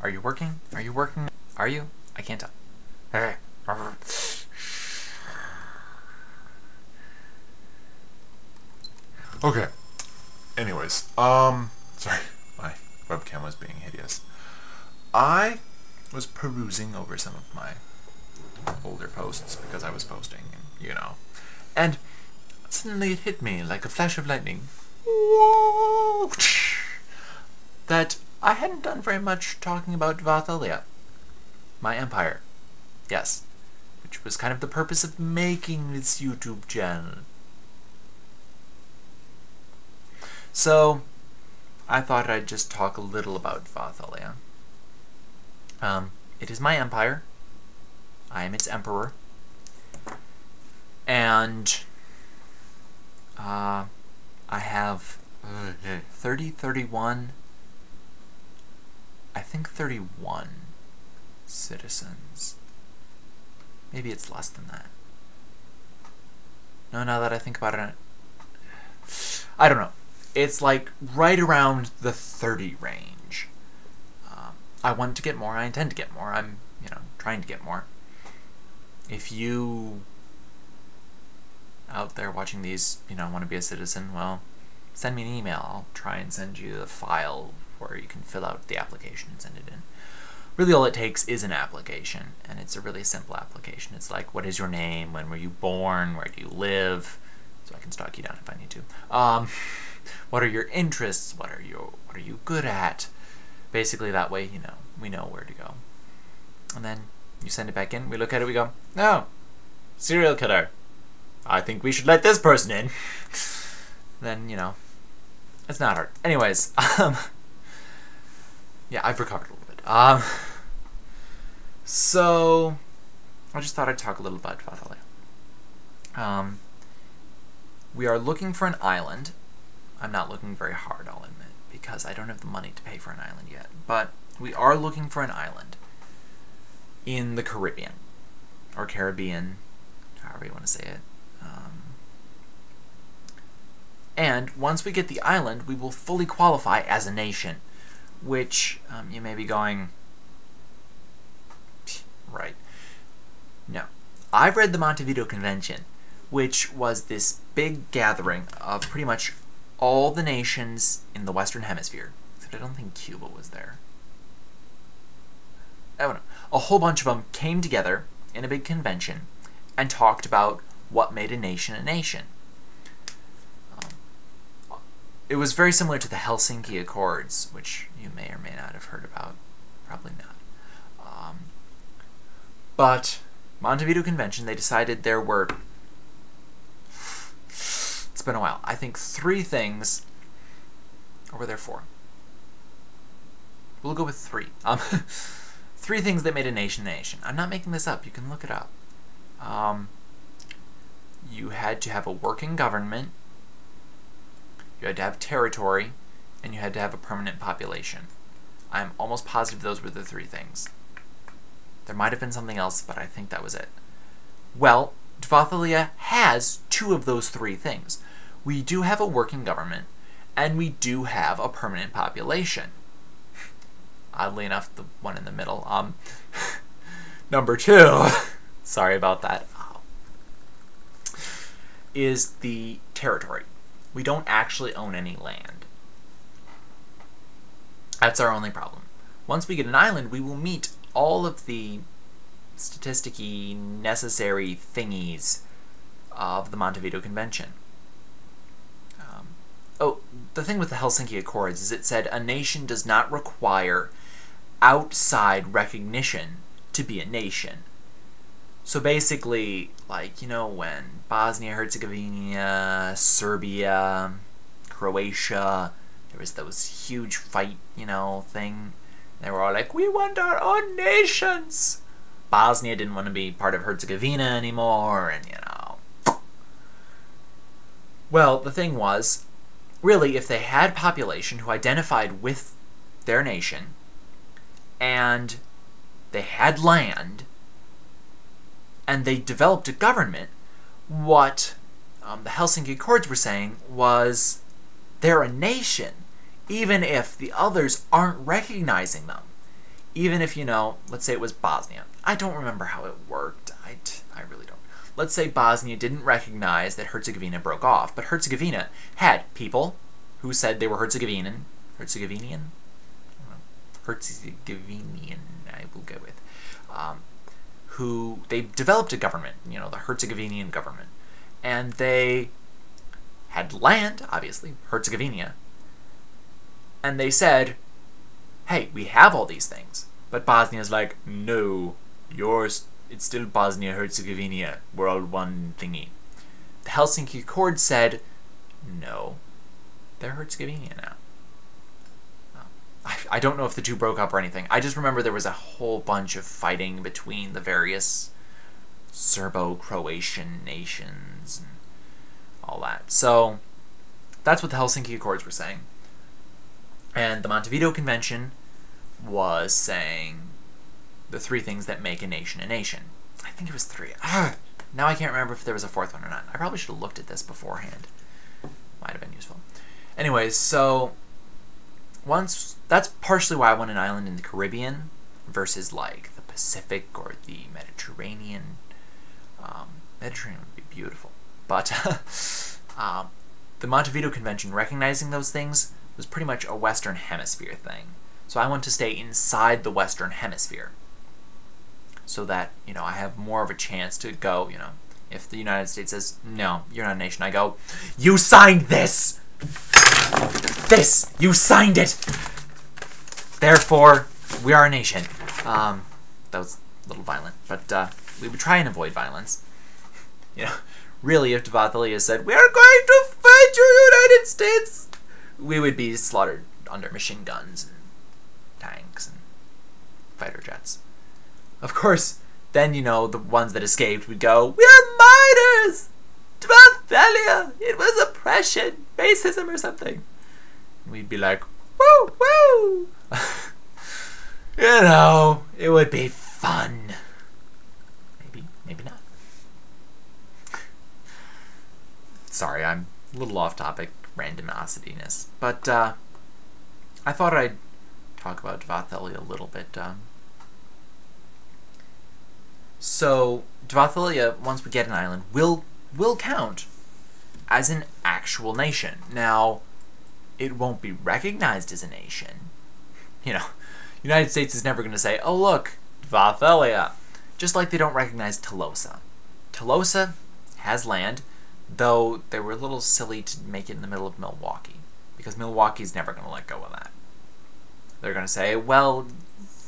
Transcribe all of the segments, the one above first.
Are you working? Are you working? Are you? I can't tell. Okay. Anyways, sorry, my webcam was being hideous. I was perusing over some of my older posts because I was posting, and suddenly it hit me like a flash of lightning. Whoa! That I hadn't done very much talking about Dvathellia, my empire. Yes, which was kind of the purpose of making this YouTube channel. So, I thought I'd just talk a little about Dvathellia. It is my empire. I am its emperor. And I have 31, I think 31 citizens. Maybe it's less than that. No, now that I think about it, I don't know. It's like right around the 30 range. I want to get more. I intend to get more. I'm, trying to get more. If you out there watching these, want to be a citizen, well, send me an email. I'll try and send you the file where you can fill out the application and send it in. Really all it takes is an application, and it's a really simple application. It's like, what is your name? When were you born? Where do you live? So I can stalk you down if I need to. What are your interests? What are you good at? Basically that way, we know where to go. And then you send it back in, we look at it, we go, no, serial killer. I think we should let this person in. Then, it's not hard. Anyways, yeah, I've recovered a little bit. So, I just thought I'd talk a little about Dvathellia. We are looking for an island. I'm not looking very hard, I'll admit, because I don't have the money to pay for an island yet. But we are looking for an island in the Caribbean, or Caribbean, however you want to say it. And once we get the island, we will fully qualify as a nation, which you may be going, right. No. I've read the Montevideo Convention, which was this big gathering of pretty much all the nations in the Western Hemisphere. Except I don't think Cuba was there. I don't know. A whole bunch of them came together in a big convention and talked about what made a nation a nation. It was very similar to the Helsinki Accords, which you may or may not have heard about. Probably not. But Montevideo Convention, they decided there were, it's been a while, I think 3 things, or were there 4? We'll go with 3. 3 things that made a nation a nation. I'm not making this up, you can look it up. You had to have a working government, you had to have territory, and you had to have a permanent population. I'm almost positive those were the 3 things. There might have been something else, but I think that was it. Well, Dvathellia has 2 of those 3 things. We do have a working government, and we do have a permanent population. Oddly enough, the one in the middle. Number 2, sorry about that, is the territory. We don't actually own any land. That's our only problem. Once we get an island, we will meet all of the statistic-y necessary thingies of the Montevideo Convention. Oh, the thing with the Helsinki Accords is it said a nation does not require outside recognition to be a nation. So basically, like, when Bosnia-Herzegovina, Serbia, Croatia, there was those huge fight, thing. They were all like, we want our own nations! Bosnia didn't want to be part of Herzegovina anymore, and, Well, the thing was, really, if they had population who identified with their nation, and they had land, and they developed a government, what the Helsinki Accords were saying was they're a nation, even if the others aren't recognizing them. even if, let's say it was Bosnia. I don't remember how it worked. I really don't. Let's say Bosnia didn't recognize that Herzegovina broke off, but Herzegovina had people who said they were Herzegovinian, I will go with, who they developed a government, the Herzegovinian government, and they had land, obviously, Herzegovina, and they said, hey, we have all these things, but Bosnia's like, no, it's still Bosnia-Herzegovina, we're all one thingy. The Helsinki Accords said, no, they're Herzegovina now. I don't know if the two broke up or anything. I just remember there was a whole bunch of fighting between the various Serbo-Croatian nations and all that. So that's what the Helsinki Accords were saying. And the Montevideo Convention was saying the three things that make a nation a nation. I think it was three. Now I can't remember if there was a fourth one or not. I probably should have looked at this beforehand. Might have been useful. Anyways, so that's partially why I want an island in the Caribbean versus like the Pacific or the Mediterranean. Mediterranean would be beautiful. But the Montevideo Convention, recognizing those things, was pretty much a Western Hemisphere thing. So I want to stay inside the Western Hemisphere so that, I have more of a chance to go, if the United States says, no, you're not a nation, I go, you signed this! You signed it! Therefore, we are a nation. That was a little violent, but we would try and avoid violence. Really, if Dvathellia said, we are going to fight you, United States, we would be slaughtered under machine guns and tanks and fighter jets. Of course, then, the ones that escaped would go, we are minors! Dvathellia! It was oppression, racism or something. And we'd be like, woo, woo! It would be fun. Maybe not. Sorry, I'm a little off topic, randomosityness. But I thought I'd talk about Dvathellia a little bit. So, Dvathellia, once we get an island, will count as an actual nation. Now, it won't be recognized as a nation. United States is never going to say, oh look, Dvathellia. Just like they don't recognize Tolosa. Tolosa has land, though they were a little silly to make it in the middle of Milwaukee, because Milwaukee's never going to let go of that. They're going to say, well,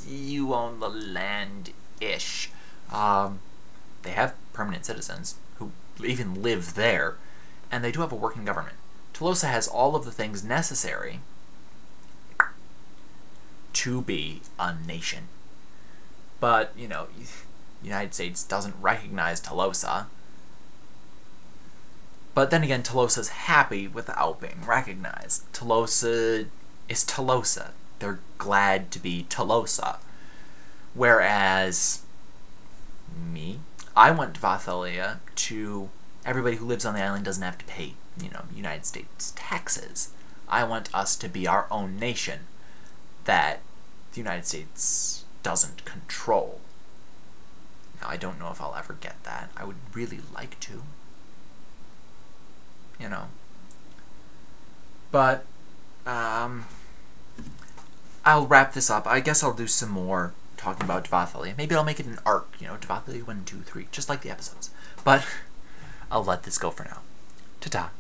you own the land-ish. They have permanent citizens who even live there, and they do have a working government. Tolosa has all of the things necessary to be a nation. But, United States doesn't recognize Tolosa. But then again, Tolosa's happy without being recognized. Tolosa is Tolosa. They're glad to be Tolosa. Whereas me, I want Dvathellia to everybody who lives on the island doesn't have to pay, United States taxes. I want us to be our own nation that the United States doesn't control. Now, I don't know if I'll ever get that. I would really like to. But, I'll wrap this up. I guess I'll do some more talking about Dvathellia. Maybe I'll make it an arc, Dvathellia 1, 2, 3, just like the episodes. But I'll let this go for now. Ta-ta.